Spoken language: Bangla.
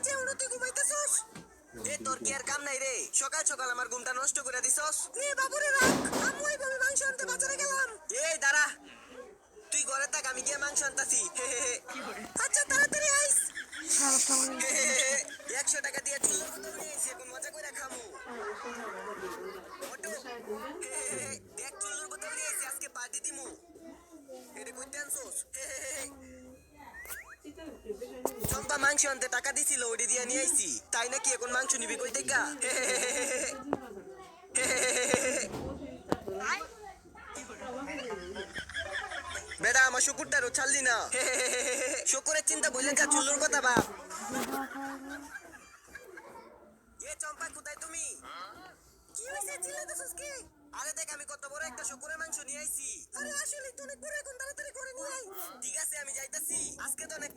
বাজে উড়ো তুই ঘুমাইতেছস? এ তোর কি আর কাম নাই রে? সকাল সকাল আমার ঘুমটা নষ্ট করে দিছস। এ বাবুরে রাখ, আম্মু এইভাবে মাংস আনতে বাজারে গেলাম। এই দাঁড়া, তুই ঘরে থাক, আমি গিয়ে মাংস আনতাছি। আচ্ছা তাড়াতাড়ি আইস। 100 টাকা দিয়ে চুলোর বোতল নিয়ে এসে এখন মজা করে খামু। অটো, দেখ চুলোর বোতল নিয়ে এসে আজকে পার্টি দিমু। এটা কইতে আনছস? চম্পা মাংস আনতে টাকা দিছিল, ওটি দিয়ে নিয়ে আইছি। তাই নাকি এখন মাংস নিবি কই থেকে? বেটা আমার শুকুরটারও ছাড়লি না। শুকুরের চিন্তা বললেন যা, চুল্লুর কথা বাপ। এ চম্পা কোথায় তুমি? কি হইছে চিল্লাতেছস কি? আরে দেখ আমি কত বড় একটা শুকুরের মাংস নিয়ে আইছি। আরে আসলে তো অনেক বড়, এখন তাড়াতাড়ি করে নিয়ে আই। ঠিক আছে আমি যাইতাছি, আজকে তো অনেক